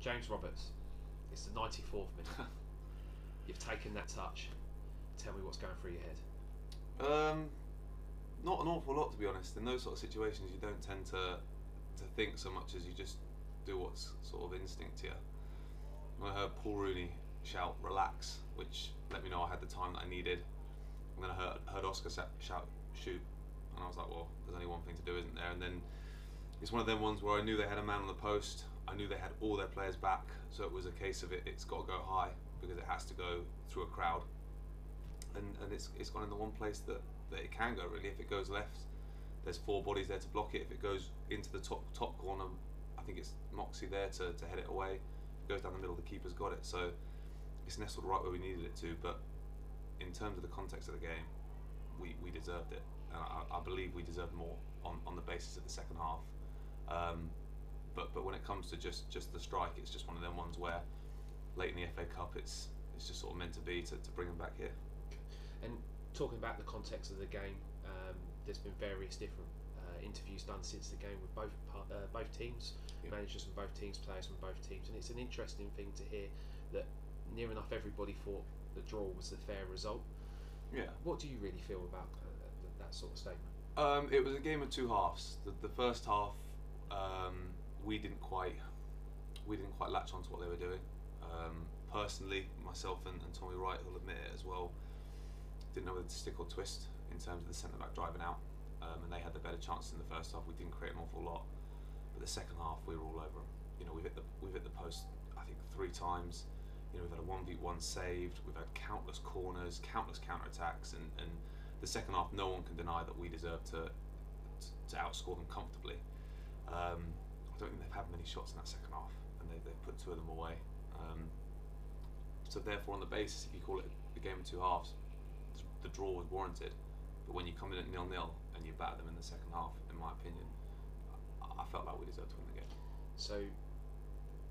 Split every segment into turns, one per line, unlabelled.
James Roberts, it's the 94th minute. You've taken that touch. Tell me what's going through your head.
Not an awful lot, to be honest. In those sort of situations, you don't tend to think so much as you just do what's sort of instinct here. When I heard Paul Rooney shout "relax," which let me know I had the time that I needed, and then I heard Oscar shout "shoot," and I was like, well, there's only one thing to do, isn't there? And then it's one of them ones where I knew they had a man on the post. I knew they had all their players back, so it was a case of it's got to go high because it has to go through a crowd. And it's gone in the one place that it can go, really. If it goes left, there's 4 bodies there to block it. If it goes into the top corner, I think it's Moxie there to head it away. If it goes down the middle, the keeper's got it. So it's nestled right where we needed it to. But in terms of the context of the game, we deserved it. And I believe we deserved more on the basis of the second half. But when it comes to just the strike, it's just one of them ones where late in the FA Cup, it's just sort of meant to be to bring them back here.
And talking about the context of the game, there's been various different interviews done since the game with both teams, managers from both teams, players from both teams, and it's an interesting thing to hear that near enough everybody thought the draw was the fair result.
Yeah.
What do you really feel about that sort of statement?
It was a game of 2 halves. The first half, we didn't quite latch onto what they were doing. Personally, myself and Tommy Wright will admit it as well, didn't know whether to stick or twist in terms of the centre back driving out, and they had the better chances in the first half. We didn't create an awful lot, but the second half we were all over them. You know, we've hit the post I think 3 times. You know, we've had a 1v1 saved. We've had countless corners, countless counter attacks, and the second half, no one can deny that we deserve to outscore them comfortably. I don't think they've had many shots in that second half, and they've put 2 of them away. So therefore, on the basis, if you call it a game of 2 halves, the draw was warranted. But when you come in at 0-0 and you batter them in the second half, in my opinion, I felt like we deserved to win the game.
So,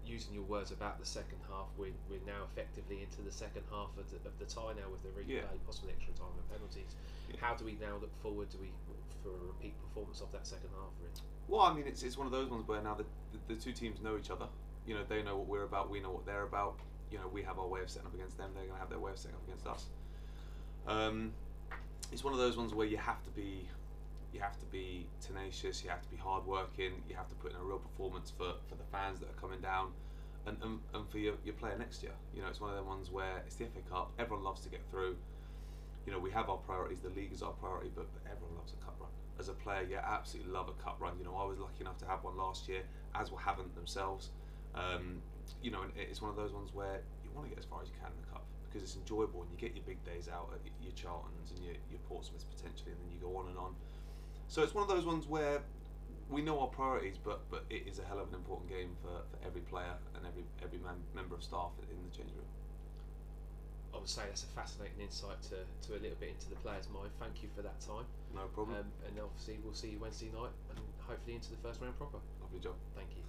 using your words about the second half, we're now effectively into the second half of the tie now with the replay, possible extra time and penalties. Yeah. How do we now look forward? Do we for a repeat performance of that second half? Really?
Well, I mean, it's one of those ones where now the 2 teams know each other. You know, they know what we're about, we know what they're about. You know, we have our way of setting up against them, they're going to have their way of setting up against us. It's one of those ones where you have to be tenacious, you have to be hardworking, you have to put in a real performance for the fans that are coming down, and for your player next year. You know, it's one of them ones where it's the FA Cup, everyone loves to get through. You know, we have our priorities, the league is our priority, but everyone loves a cup run. As a player, you absolutely love a cup run. You know, I was lucky enough to have one last year, as were haven't themselves. You know, and it's one of those ones where you want to get as far as you can in the cup because it's enjoyable, and you get your big days out at your Charltons and your Portsmouths potentially, and then you go on and on. So it's one of those ones where we know our priorities, but it is a hell of an important game for every player and every member of staff in the changing room.
I would say that's a fascinating insight to a little bit into the player's mind. Thank you for that time.
No problem.
And obviously we'll see you Wednesday night and hopefully into the first round proper.
Lovely job.
Thank you.